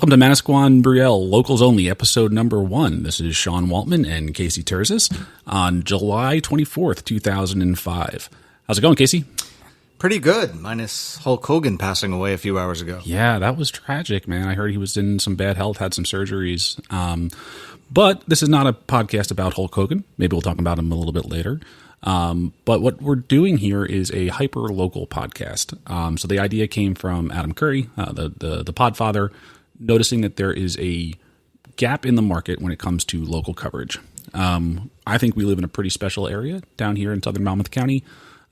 Welcome to Manasquan and Brielle, Locals Only, episode number 1. This is Sean Waltman and Casey Terzis on July 24th, 2005. How's it going, Casey? Pretty good, minus Hulk Hogan passing away a few hours ago. Yeah, that was tragic, man. I heard he was in some bad health, had some surgeries. But this is not a podcast about Hulk Hogan. Maybe we'll talk about him a little bit later. But what we're doing here is a hyper-local podcast. So the idea came from Adam Curry, the podfather, noticing that there is a gap in the market when it comes to local coverage. I think we live in a pretty special area down here in southern Monmouth County.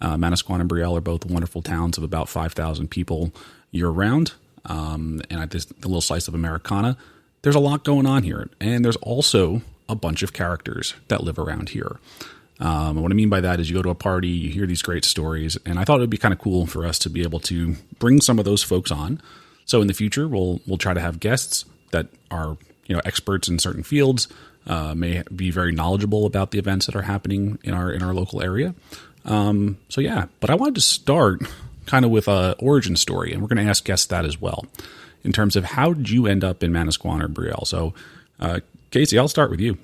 Manasquan and Brielle are both wonderful towns of about 5,000 people year-round. And at the little slice of Americana, there's a lot going on here. And there's also a bunch of characters that live around here. What I mean by that is you go to a party, you hear these great stories, and I thought it would be kind of cool for us to be able to bring some of those folks on. So in the future, we'll try to have guests that are experts in certain fields, may be very knowledgeable about the events that are happening in our local area. But I wanted to start kind of with an origin story, and we're going to ask guests that as well, in terms of how did you end up in Manasquan or Brielle? So, Casey, I'll start with you.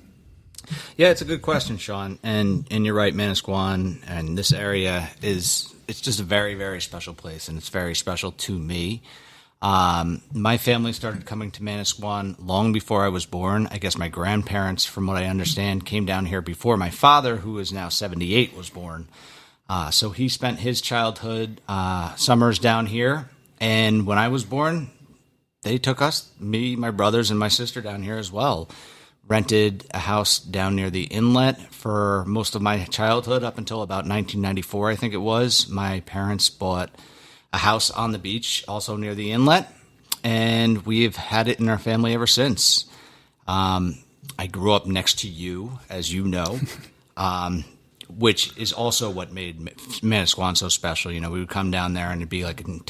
Yeah, it's a good question, Sean. And you're right, Manasquan and this area it's just a very, very special place, and it's very special to me. My family started coming to Manasquan long before I was born. I guess my grandparents, from what I understand, came down here before my father, who is now 78, was born. So he spent his childhood summers down here. And when I was born, they took us, me, my brothers, and my sister down here as well. Rented a house down near the inlet for most of my childhood up until about 1994, I think it was. My parents bought a house on the beach, also near the inlet, and we've had it in our family ever since. I grew up next to you, as you know, which is also what made Manasquan so special. We would come down there and it'd be like an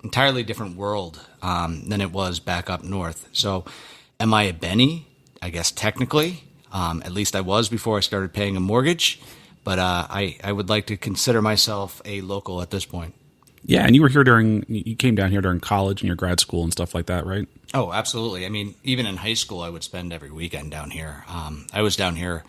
entirely different world than it was back up north. So am I a Benny? I guess technically, at least I was before I started paying a mortgage, but I would like to consider myself a local at this point. Yeah, and you came down here during college and your grad school and stuff like that, right? Oh, absolutely. I mean, even in high school, I would spend every weekend down here. I was down here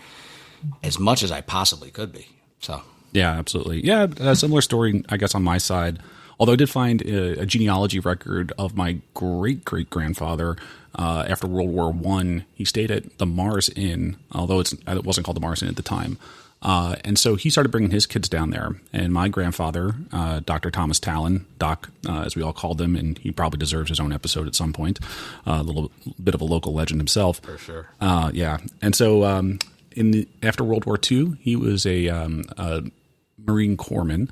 as much as I possibly could be. So yeah, absolutely. Yeah, a similar story, I guess, on my side. Although I did find a genealogy record of my great-great-grandfather after World War I. He stayed at the Mars Inn, although it wasn't called the Mars Inn at the time. And so he started bringing his kids down there. And my grandfather, Dr. Thomas Talon, Doc, as we all called him, and he probably deserves his own episode at some point, a little bit of a local legend himself. For sure. Yeah. And so after World War II, he was a Marine corpsman.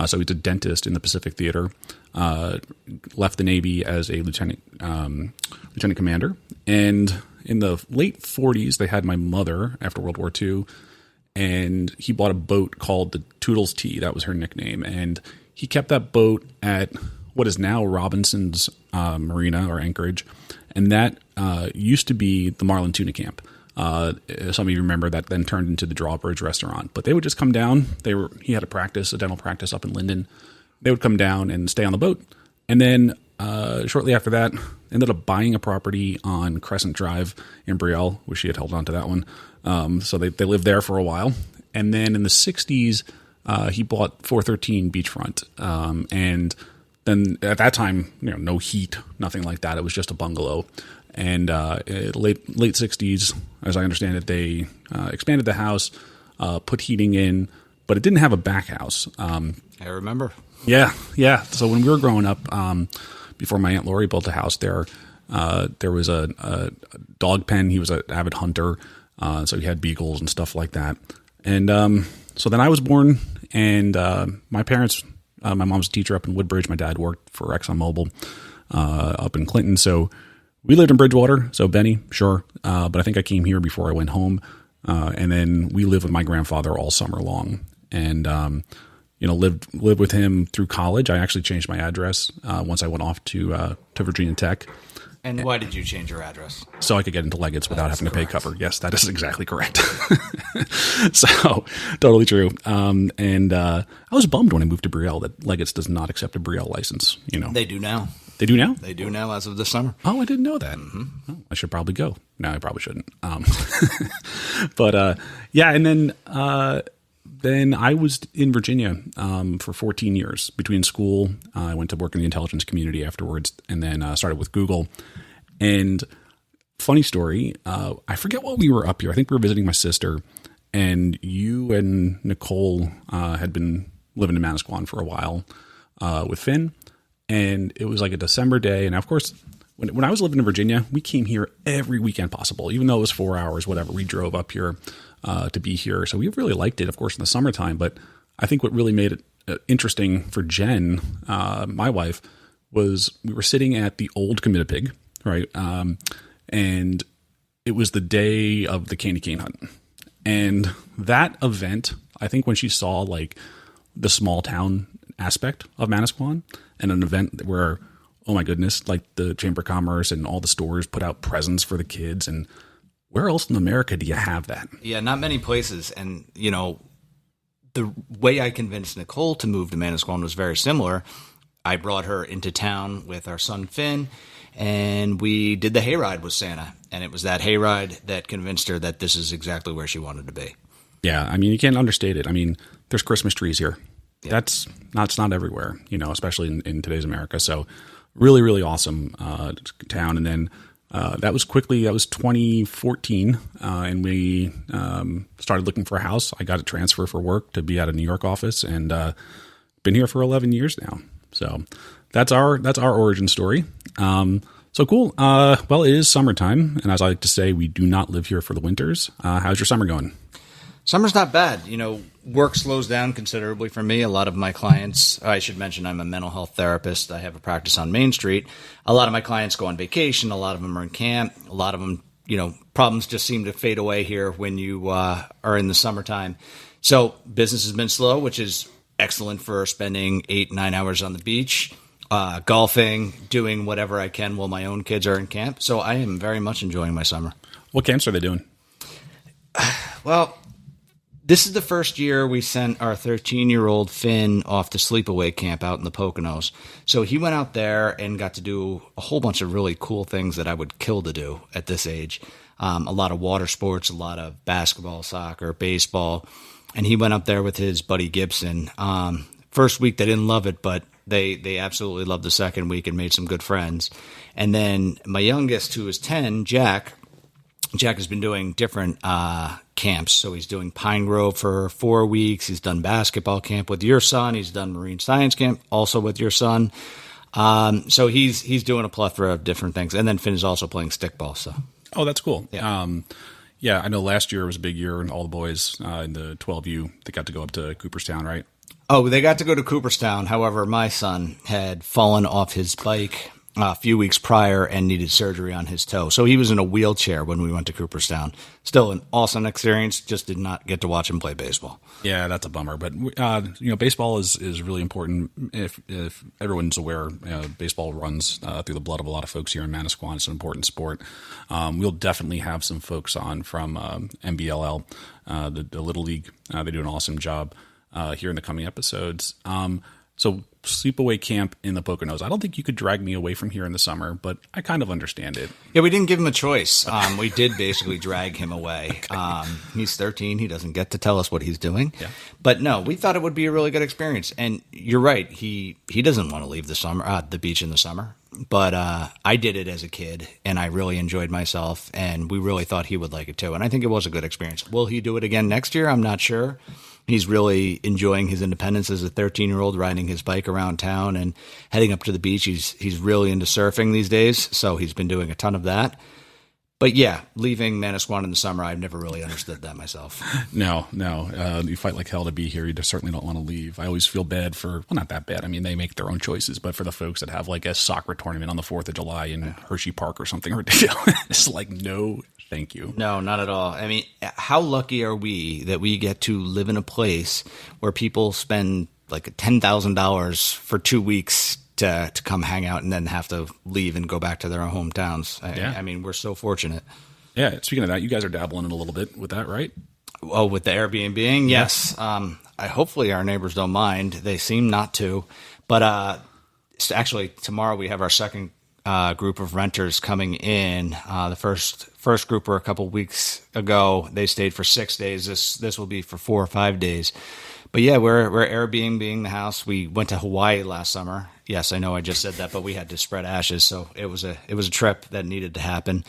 So he's a dentist in the Pacific Theater, left the Navy as a lieutenant commander. And in the late 40s, they had my mother after World War II, and he bought a boat called the Toodles Tea. That was her nickname. And he kept that boat at what is now Robinson's Marina or Anchorage. And that used to be the Marlin Tuna Camp. Some of you remember that then turned into the Drawbridge restaurant, but they would just come down. He had a dental practice up in Linden. They would come down and stay on the boat. And then, shortly after that, ended up buying a property on Crescent Drive in Brielle. Wish he had held on to that one. So they lived there for a while. And then in the 60s, he bought 413 Beachfront. And then at that time, no heat, nothing like that. It was just a bungalow. And late 60s, as I understand it, they expanded the house, put heating in, but it didn't have a back house. I remember. Yeah. So when we were growing up, before my Aunt Lori built a house there was a dog pen. He was an avid hunter, so he had beagles and stuff like that. And so then I was born, and my parents, my mom's a teacher up in Woodbridge. My dad worked for ExxonMobil up in Clinton, so we lived in Bridgewater, so Benny, sure. But I think I came here before I went home. And then we lived with my grandfather all summer long, and lived with him through college. I actually changed my address once I went off to Virginia Tech. And why did you change your address? So I could get into Leggett's without having to pay cover. Yes, that is exactly correct. So totally true. And I was bummed when I moved to Brielle that Leggett's does not accept a Brielle license. They do now. They do now? They do now as of this summer. Oh, I didn't know that. Oh, I should probably go. No, I probably shouldn't. But yeah, and then I was in Virginia for 14 years between school. I went to work in the intelligence community afterwards, and then started with Google. And funny story, I forget what we were up here. I think we were visiting my sister, and you and Nicole had been living in Manasquan for a while with Finn. And it was like a December day. And of course, when I was living in Virginia, we came here every weekend possible, even though it was 4 hours, whatever. We drove up here to be here. So we really liked it, of course, in the summertime. But I think what really made it interesting for Jen, my wife, was we were sitting at the old Committed Pig, right? And it was the day of the candy cane hunt. And that event, I think when she saw like the small town aspect of Manasquan and an event where, oh my goodness, like the Chamber of Commerce and all the stores put out presents for the kids. And where else in America do you have that? Yeah, not many places. And, you know, the way I convinced Nicole to move to Manasquan was very similar. I brought her into town with our son Finn, and we did the hayride with Santa. And it was that hayride that convinced her that this is exactly where she wanted to be. Yeah, I mean, you can't understate it. I mean, there's Christmas trees here. Yeah. It's not everywhere, you know, especially in today's America. So really, really awesome town. And then that was 2014, and we started looking for a house. I got a transfer for work to be at a New York office, and been here for 11 years now. So that's our origin story. So cool. Well, it is summertime, and as I like to say, we do not live here for the winters. How's your summer going? Summer's not bad. You know, work slows down considerably for me. A lot of my clients, I should mention I'm a mental health therapist. I have a practice on Main Street. A lot of my clients go on vacation. A lot of them are in camp. A lot of them, you know, problems just seem to fade away here when you are in the summertime. So business has been slow, which is excellent for spending 8-9 hours on the beach, golfing, doing whatever I can while my own kids are in camp. So I am very much enjoying my summer. What camps are they doing? Well, this is the first year we sent our 13-year-old Finn off to sleepaway camp out in the Poconos. So he went out there and got to do a whole bunch of really cool things that I would kill to do at this age. A lot of water sports, a lot of basketball, soccer, baseball. And he went up there with his buddy Gibson. First week they didn't love it, but they absolutely loved the second week and made some good friends. And then my youngest, who is 10, Jack has been doing different camps. So he's doing Pine Grove for 4 weeks. He's done basketball camp with your son. He's done marine science camp also with your son. So he's doing a plethora of different things. And then Finn is also playing stickball. So. Oh, that's cool. Yeah. Yeah, I know last year was a big year, and all the boys in the 12U, they got to go up to Cooperstown, right? Oh, they got to go to Cooperstown. However, my son had fallen off his bike a few weeks prior and needed surgery on his toe. So he was in a wheelchair when we went to Cooperstown. Still an awesome experience, just did not get to watch him play baseball. Yeah, that's a bummer. But, you know, baseball is really important. If everyone's aware, baseball runs through the blood of a lot of folks here in Manasquan. It's an important sport. We'll definitely have some folks on from MBLL, the Little League. They do an awesome job here in the coming episodes. So sleepaway camp in the Poconos. I don't think you could drag me away from here in the summer, but I kind of understand it. Yeah, we didn't give him a choice. We did basically drag him away. He's 13. He doesn't get to tell us what he's doing. Yeah. But no, we thought it would be a really good experience. And you're right. He doesn't want to leave the beach in the summer. But I did it as a kid, and I really enjoyed myself, and we really thought he would like it too. And I think it was a good experience. Will he do it again next year? I'm not sure. He's really enjoying his independence as a 13-year-old, riding his bike around town and heading up to the beach. He's really into surfing these days, so he's been doing a ton of that. But yeah, leaving Manasquan in the summer, I've never really understood that myself. No. You fight like hell to be here. You just certainly don't want to leave. I always feel bad for, well, not that bad. I mean, they make their own choices, but for the folks that have like a soccer tournament on the 4th of July in Hershey Park or something ridiculous, it's like, no, thank you. No, not at all. I mean, how lucky are we that we get to live in a place where people spend like $10,000 for 2 weeks to come hang out and then have to leave and go back to their own hometowns. I mean, we're so fortunate. Yeah. Speaking of that, you guys are dabbling in a little bit with that, right? Oh, with the Airbnb? Yes. Hopefully our neighbors don't mind. They seem not to. But actually tomorrow we have our second group of renters coming in. The first group were a couple weeks ago. They stayed for 6 days. This will be for 4 or 5 days. But yeah, we're Airbnb-ing the house. We went to Hawaii last summer. Yes, I know I just said that, but we had to spread ashes, so it was a trip that needed to happen.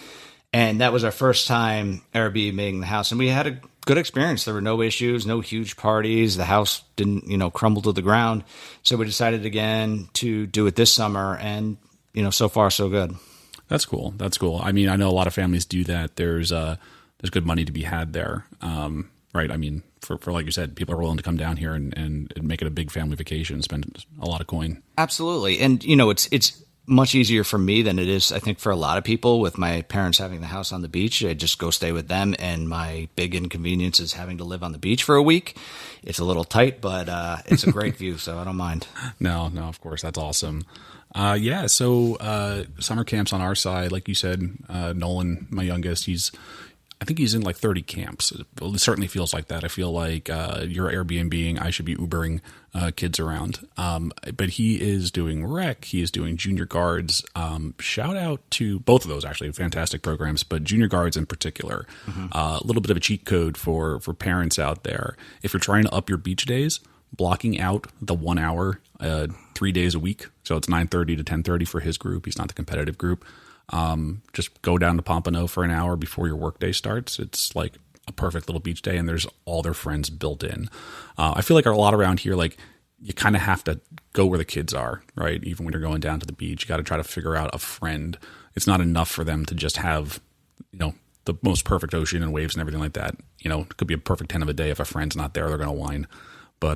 And that was our first time Airbnb-ing the house, and we had a good experience. There were no issues, no huge parties. The house didn't, crumble to the ground. So we decided again to do it this summer, and so far so good. That's cool. I mean, I know a lot of families do that. There's good money to be had there, right? I mean, for like you said, people are willing to come down here and make it a big family vacation, spend a lot of coin. Absolutely, and it's much easier for me than it is, I think, for a lot of people. With my parents having the house on the beach, I just go stay with them, and my big inconvenience is having to live on the beach for a week. It's a little tight, but it's a great view, so I don't mind. No, of course, that's awesome. So summer camps on our side, like you said, Nolan, my youngest, I think he's in like 30 camps. It certainly feels like that. I feel like you're Airbnb-ing, I should be Ubering kids around. But he is doing rec. He is doing junior guards. Shout out to both of those, actually, fantastic programs, but junior guards in particular. A little bit of a cheat code for parents out there. If you're trying to up your beach days, blocking out the 1 hour 3 days a week. So it's 9:30 to 10:30 for his group. He's not the competitive group. Just go down to Pompano for an hour before your workday starts. It's like a perfect little beach day, and there's all their friends built in. I feel like a lot around here, like you kind of have to go where the kids are, right? Even when you're going down to the beach, you got to try to figure out a friend. It's not enough for them to just have, the most perfect ocean and waves and everything like that. It could be a perfect 10 of a day. If a friend's not there, they're going to whine. But,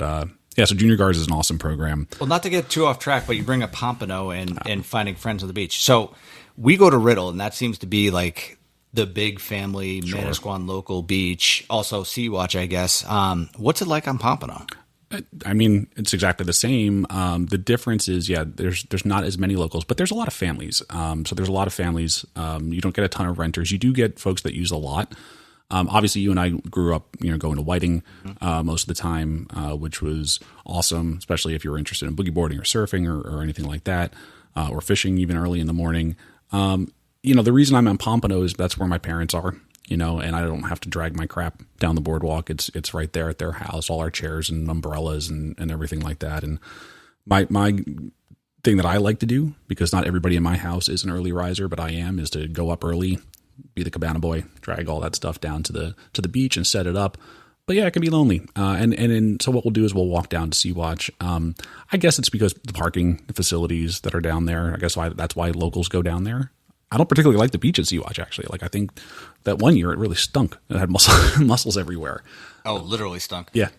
so Junior Guards is an awesome program. Well, not to get too off track, but you bring up Pompano and finding friends on the beach. So we go to Riddle, and that seems to be like the big family Manasquan local beach. Also Sea-Watch, I guess. What's it like on Pompano? I mean, it's exactly the same. The difference is, there's not as many locals, but there's a lot of families. So there's a lot of families. You don't get a ton of renters. You do get folks that use a lot. Obviously, you and I grew up, going to Whiting most of the time, which was awesome, especially if you were interested in boogie boarding or surfing or anything like that, or fishing even early in the morning. The reason I'm on Pompano is that's where my parents are, and I don't have to drag my crap down the boardwalk. It's right there at their house, all our chairs and umbrellas and everything like that. And my thing that I like to do, because not everybody in my house is an early riser, but I am, is to go up early, be the cabana boy, drag all that stuff down to the beach and set it up. But yeah, it can be lonely. So what we'll do is we'll walk down to Sea-Watch. I guess it's because the parking facilities that are down there. I guess that's why locals go down there. I don't particularly like the beach at Sea-Watch, actually. Like, I think that one year it really stunk. It had mussels everywhere. Oh, literally stunk. Yeah.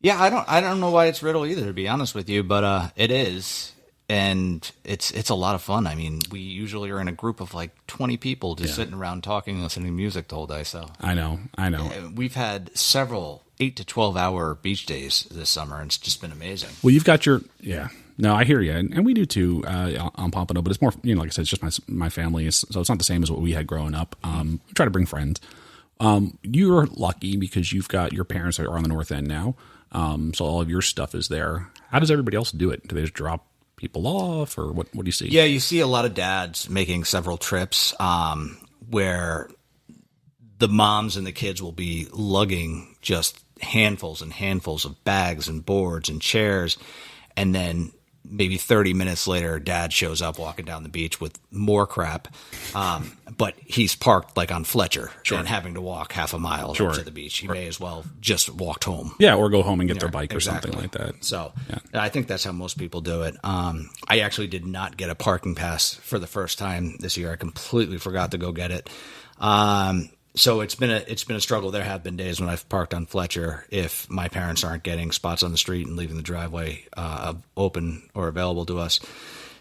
Yeah, I don't know why it's Riddle either, to be honest with you, but it is. And it's a lot of fun. I mean, we usually are in a group of like 20 people just sitting around talking, listening to music the whole day. So I know. We've had several 8 to 12 hour beach days this summer, and it's just been amazing. Well, you've got no, I hear you, and we do too on Pompano. But it's more, like I said, it's just my family, so it's not the same as what we had growing up. We try to bring friends. You're lucky because you've got your parents are on the north end now, so all of your stuff is there. How does everybody else do it? Do they just drop people off, or what do you see? Yeah, you see a lot of dads making several trips where the moms and the kids will be lugging just handfuls and handfuls of bags and boards and chairs, and then maybe 30 minutes later, dad shows up walking down the beach with more crap, but he's parked like on Fletcher and having to walk half a mile up to the beach. He may as well just walked home. Yeah, or go home and get their bike or something like that. So I think that's how most people do it. I actually did not get a parking pass for the first time this year. I completely forgot to go get it. So it's been a struggle. There have been days when I've parked on Fletcher if my parents aren't getting spots on the street and leaving the driveway open or available to us.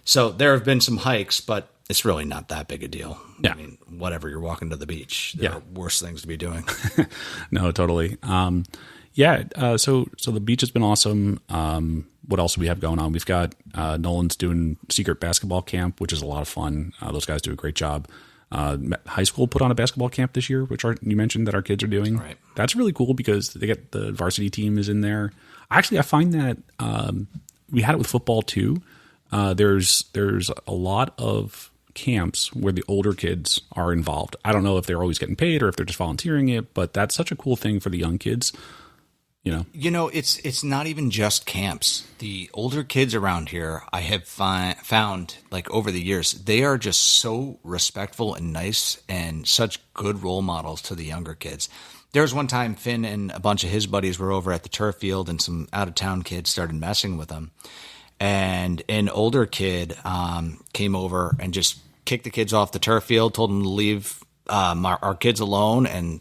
So there have been some hikes, but it's really not that big a deal. Yeah. I mean, whatever, you're walking to the beach. There are worse things to be doing. No, totally. So the beach has been awesome. What else do we have going on? We've got Nolan's doing secret basketball camp, which is a lot of fun. Those guys do a great job. High school put on a basketball camp this year, which you mentioned that our kids are doing. Right. That's really cool because they get the varsity team is in there. Actually, I find that we had it with football too, There's a lot of camps where the older kids are involved. I don't know if they're always getting paid or if they're just volunteering it, but that's such a cool thing for the young kids. It's not even just camps. The older kids around here, I have found, like over the years, they are just so respectful and nice and such good role models to the younger kids. There was one time Finn and a bunch of his buddies were over at the turf field, and some out-of-town kids started messing with them. And an older kid came over and just kicked the kids off the turf field, told them to leave our kids alone, and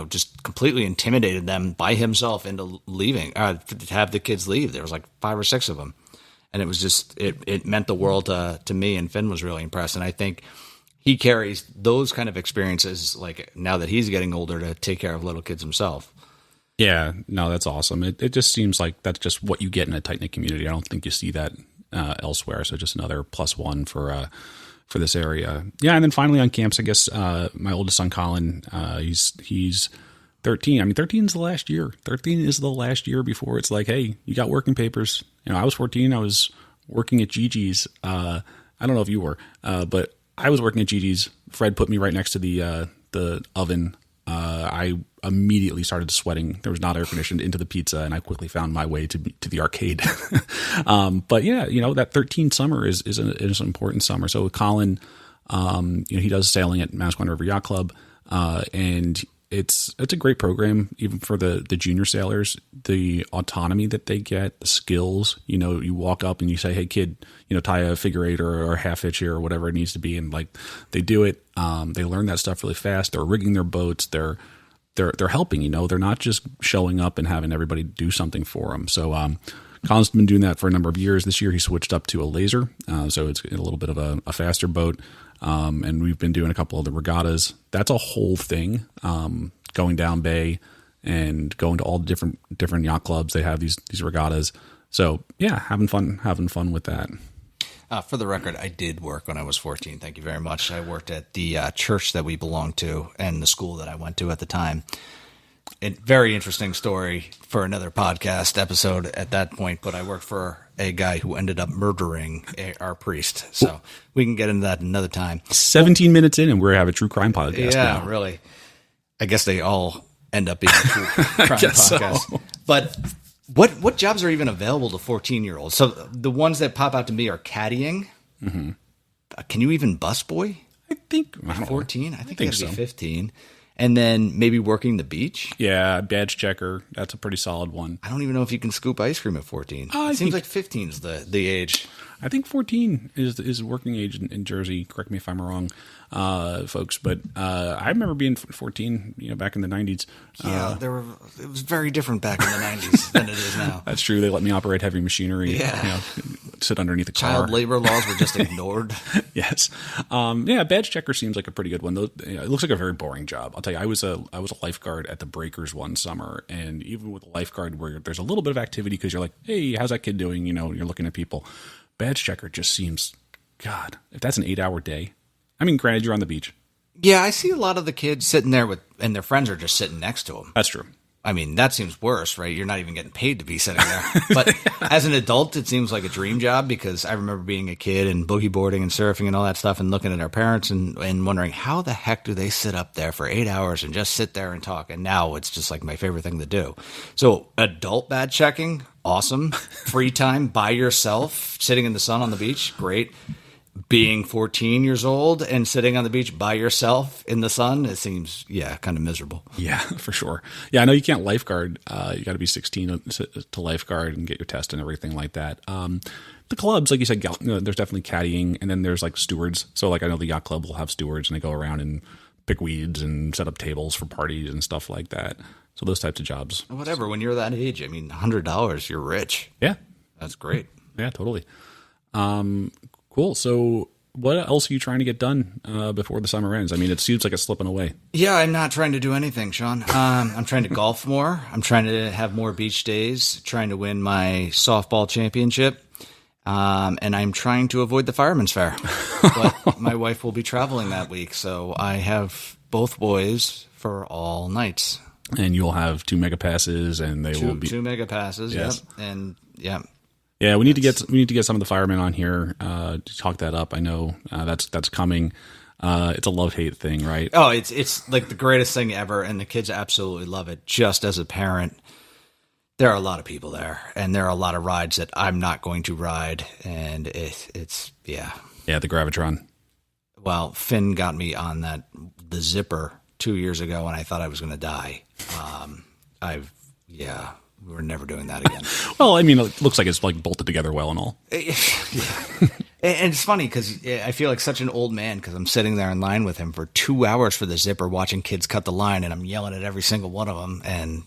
just completely intimidated them by himself into leaving, to have the kids leave. There was like 5 or 6 of them. And it was just, it meant the world to me, and Finn was really impressed. And I think he carries those kind of experiences, like now that he's getting older, to take care of little kids himself. Yeah, no, that's awesome. It just seems like that's just what you get in a tight-knit community. I don't think you see that elsewhere. So just another +1 for this area. Yeah, and then finally on camps, I guess my oldest son, Colin, he's 13. I mean, 13 is the last year. 13 is the last year before it's like, hey, you got working papers. I was 14. I was working at Gigi's. I don't know if you were, but I was working at Gigi's. Fred put me right next to the oven. I immediately started sweating. There was not air conditioned into the pizza, and I quickly found my way to the arcade. But yeah, that 13 summer is an important summer. So with Colin, he does sailing at Manasquan River Yacht Club, and it's a great program, even for the junior sailors. The autonomy that they get, the skills. You walk up and you say, "Hey, kid, tie a figure 8 or a half hitch here or whatever it needs to be," and like they do it. They learn that stuff really fast. They're rigging their boats. They're helping. They're not just showing up and having everybody do something for them. So Colin's been doing that for a number of years. This year he switched up to a laser, so it's a little bit of a faster boat. And we've been doing a couple of the regattas. That's a whole thing. Going down bay and going to all the different yacht clubs. They have these regattas. So yeah, having fun with that. For the record, I did work when I was 14. Thank you very much. I worked at the church that we belonged to and the school that I went to at the time. A very interesting story for another podcast episode at that point, but I worked for a guy who ended up murdering our priest. So we can get into that another time. 17 minutes in, and we have a true crime podcast now. now. Really. I guess they all end up being true crime podcasts. So. But what jobs are even available to 14-year-olds? So the ones that pop out to me are caddying. Mm-hmm. Can you even busboy? I think 14. I think you got to be 15. And then maybe working the beach? Yeah, badge checker. That's a pretty solid one. I don't even know if you can scoop ice cream at 14. It seems like 15 is the age. I think 14 is working age in Jersey. Correct me if I'm wrong, folks. But I remember being 14, back in the 90s. Yeah, it was very different back in the 90s than it is now. That's true. They let me operate heavy machinery. Yeah. Sit underneath a car. Child labor laws were just ignored. Yes. Badge checker seems like a pretty good one. It looks like a very boring job. I'll tell you, I was a lifeguard at the Breakers one summer, and even with a lifeguard where there's a little bit of activity because you're like, hey, how's that kid doing? You're looking at people. Badge checker just seems, God, if that's an 8-hour day. I mean, granted, you're on the beach. Yeah, I see a lot of the kids sitting there and their friends are just sitting next to them. That's true. I mean, that seems worse, right? You're not even getting paid to be sitting there. But as an adult, it seems like a dream job because I remember being a kid and boogie boarding and surfing and all that stuff and looking at our parents and wondering how the heck do they sit up there for 8 hours and just sit there and talk? And now it's just like my favorite thing to do. So adult badge checking, awesome. Free time by yourself, sitting in the sun on the beach, great. Being 14 years old and sitting on the beach by yourself in the sun, it seems, kind of miserable. Yeah, for sure. Yeah, I know you can't lifeguard. You got to be 16 to lifeguard and get your test and everything like that. The clubs, like you said, there's definitely caddying, and then there's like stewards. So like I know the yacht club will have stewards, and they go around and pick weeds and set up tables for parties and stuff like that. So those types of jobs. Whatever. When you're that age, I mean, $100, you're rich. Yeah. That's great. Yeah, totally. Cool. So what else are you trying to get done before the summer ends? I mean, it seems like it's slipping away. Yeah, I'm not trying to do anything, Sean. I'm trying to golf more. I'm trying to have more beach days, trying to win my softball championship. And I'm trying to avoid the Fireman's Fair. But my wife will be traveling that week, so I have both boys for all nights. And you'll have 2 mega passes, and they will be 2 mega passes. Yes. Yep. And yeah. Yeah, we need to get some of the firemen on here to talk that up. I know that's coming. It's a love-hate thing, right? Oh, it's like the greatest thing ever, and the kids absolutely love it. Just as a parent, there are a lot of people there, and there are a lot of rides that I'm not going to ride, and it's yeah. Yeah, the Gravitron. Well, Finn got me on the Zipper 2 years ago, and I thought I was going to die. We're never doing that again. Well, I mean, it looks like it's like bolted together well and all. Yeah. And it's funny because I feel like such an old man because I'm sitting there in line with him for 2 hours for the Zipper watching kids cut the line, and I'm yelling at every single one of them, and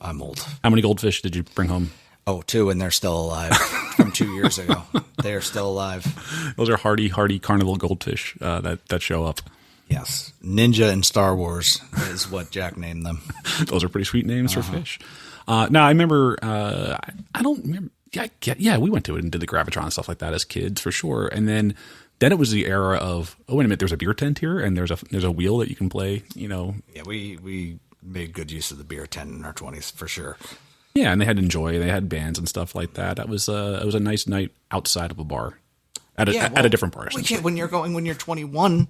I'm old. How many goldfish did you bring home? Oh, 2, and they're still alive from 2 years ago. They are still alive. Those are hardy carnival goldfish that show up. Yes. Ninja in Star Wars is what Jack named them. Those are pretty sweet names for fish. Now, I remember, I don't remember. Yeah, we went to it and did the Gravitron and stuff like that as kids for sure. And then it was the era of, oh, wait a minute, there's a beer tent here and there's a wheel that you can play, Yeah, we made good use of the beer tent in our 20s for sure. Yeah, and they had Enjoy, they had bands and stuff like that. It was a nice night outside of a bar at a different bar. Well, yeah, when you're 21,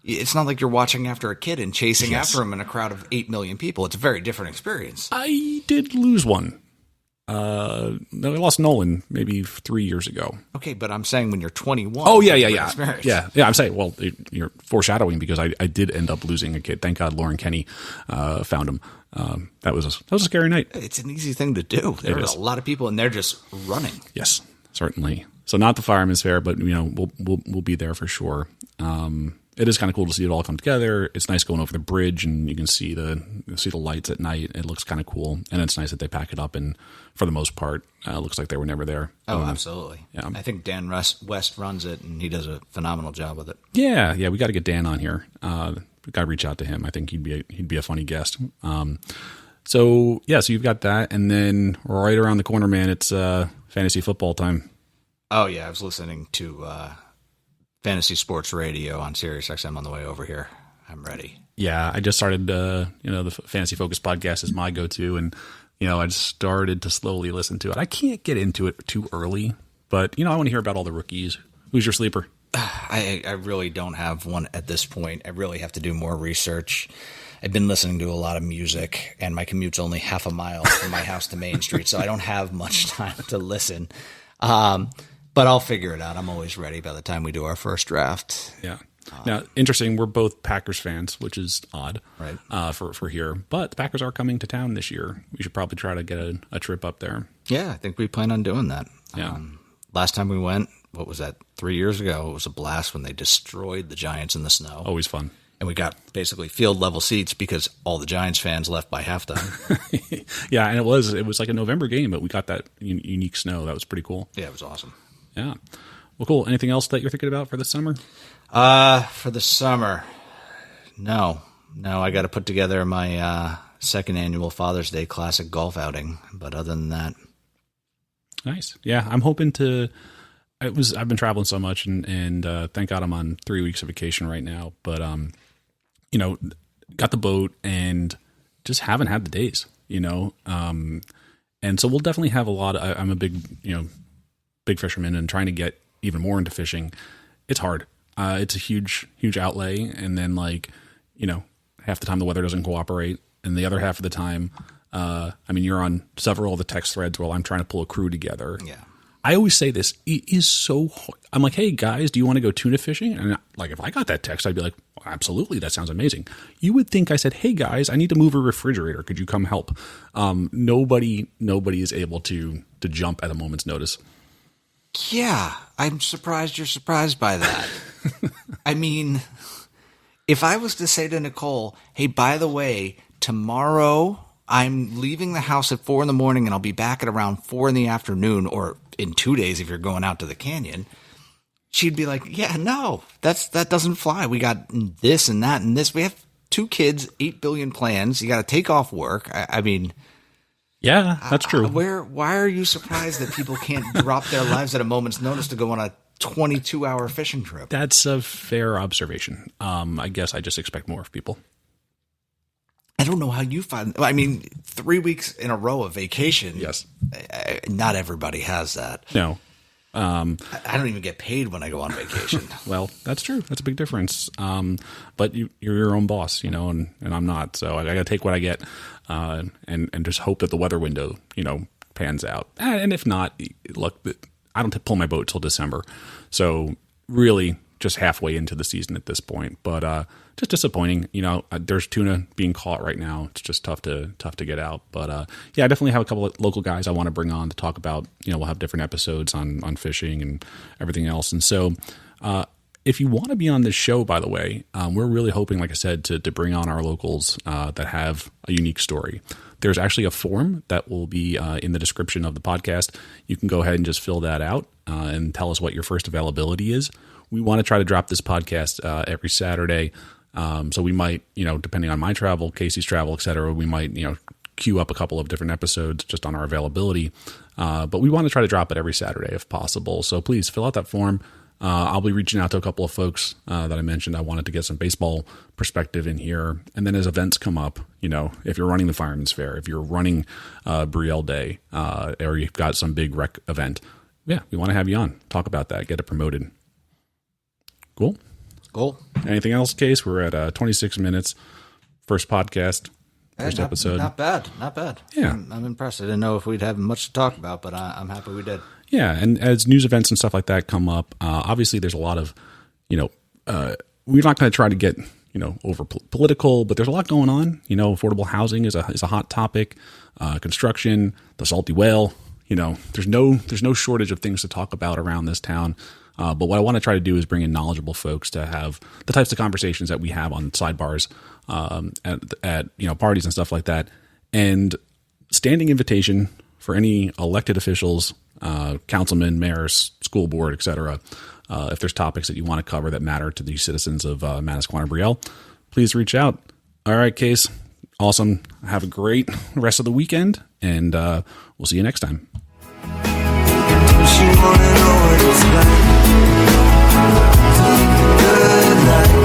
it's not like you're watching after a kid and chasing after him in a crowd of 8 million people. It's a very different experience. I did lose one. I lost Nolan maybe 3 years ago. Okay, but I'm saying when you're 21. Oh, yeah. I'm saying, well, you're foreshadowing because I did end up losing a kid. Thank God Lauren Kenny found him. That was a scary night. It's an easy thing to do. There are a lot of people, and they're just running. Yes, certainly. So not the Fireman's Fair, but we'll be there for sure. It is kind of cool to see it all come together. It's nice going over the bridge and you can see the lights at night. It looks kind of cool, and it's nice that they pack it up. And for the most part, it looks like they were never there. Oh, absolutely. Yeah. I think Dan West runs it, and he does a phenomenal job with it. Yeah. We got to get Dan on here. We got to reach out to him. I think he'd be a funny guest. So you've got that, and then right around the corner, man, it's fantasy football time. Oh yeah, I was listening to Fantasy Sports Radio on Sirius XM on the way over here. I'm ready. Yeah, I just started, the Fantasy Focus podcast is my go-to, and, I just started to slowly listen to it. I can't get into it too early, but, I want to hear about all the rookies. Who's your sleeper? I really don't have one at this point. I really have to do more research. I've been listening to a lot of music, and my commute's only half a mile from my house to Main Street, so I don't have much time to listen. But I'll figure it out. I'm always ready by the time we do our first draft. Yeah. Now, interesting, we're both Packers fans, which is odd, right? For here. But the Packers are coming to town this year. We should probably try to get a trip up there. Yeah, I think we plan on doing that. Yeah. Last time we went, what was that, 3 years ago? It was a blast when they destroyed the Giants in the snow. Always fun. And we got basically field level seats because all the Giants fans left by halftime. Yeah, and it was like a November game, but we got that unique snow. That was pretty cool. Yeah, it was awesome. Yeah. Well, cool. Anything else that you're thinking about for the summer? For the summer, no. I got to put together my second annual Father's Day Classic golf outing. But other than that, nice. Yeah, I'm hoping to. I've been traveling so much, and thank God I'm on 3 weeks of vacation right now. But got the boat and just haven't had the days. And so we'll definitely have a lot. I'm a big fisherman, and trying to get even more into fishing, it's hard. It's a huge outlay, and then half the time the weather doesn't cooperate, and the other half of the time, you're on several of the text threads while I'm trying to pull a crew together. Yeah. I always say this, it is so hard. I'm like, hey guys, do you want to go tuna fishing? And if I got that text, I'd be like, well, absolutely, that sounds amazing. You would think I said, hey guys, I need to move a refrigerator. Could you come help? Nobody is able to jump at a moment's notice. Yeah, I'm surprised you're surprised by that. If I was to say to Nicole, hey, by the way, tomorrow I'm leaving the house at 4 a.m. and I'll be back at around 4 p.m, or in 2 days if you're going out to the canyon, she'd be like, yeah, no, that doesn't fly. We got this and that and this. We have 2 kids, 8 billion plans. You got to take off work. Yeah, that's true. Why are you surprised that people can't drop their lives at a moment's notice to go on a 22-hour fishing trip? That's a fair observation. I guess I just expect more of people. I don't know how you find. I mean, 3 weeks in a row of vacation. Yes. Not everybody has that. No. I don't even get paid when I go on vacation. Well, that's true. That's a big difference. But you're your own boss, and I'm not. So I got to take what I get, and just hope that the weather window, pans out. And if not, look, I don't pull my boat till December. So really just halfway into the season at this point. But just disappointing. There's tuna being caught right now. It's just tough to get out. But yeah, I definitely have a couple of local guys I want to bring on to talk about. We'll have different episodes on fishing and everything else. And so if you want to be on this show, by the way, we're really hoping, like I said, to bring on our locals that have a unique story. There's actually a form that will be in the description of the podcast. You can go ahead and just fill that out and tell us what your first availability is. We want to try to drop this podcast every Saturday. So we might, depending on my travel, Casey's travel, et cetera, we might, queue up a couple of different episodes just on our availability. But we want to try to drop it every Saturday if possible. So please fill out that form. I'll be reaching out to a couple of folks that I mentioned. I wanted to get some baseball perspective in here. And then as events come up, if you're running the Fireman's Fair, if you're running Brielle Day, or you've got some big rec event, yeah, we want to have you on. Talk about that. Get it promoted. Cool. Anything else, Case? We're at 26 minutes. First podcast, first episode. Not bad. Yeah. I'm impressed. I didn't know if we'd have much to talk about, but I'm happy we did. Yeah, and as news events and stuff like that come up, obviously there's a lot of, we're not going to try to get, over political, but there's a lot going on. Affordable housing is a hot topic. Construction, the salty whale. There's no shortage of things to talk about around this town. But what I want to try to do is bring in knowledgeable folks to have the types of conversations that we have on sidebars at parties and stuff like that. And standing invitation for any elected officials, councilmen, mayors, school board, et cetera. If there's topics that you want to cover that matter to the citizens of Manasquan and Brielle, please reach out. All right, Case. Awesome. Have a great rest of the weekend, and we'll see you next time. She wanna know what it's like. Good night.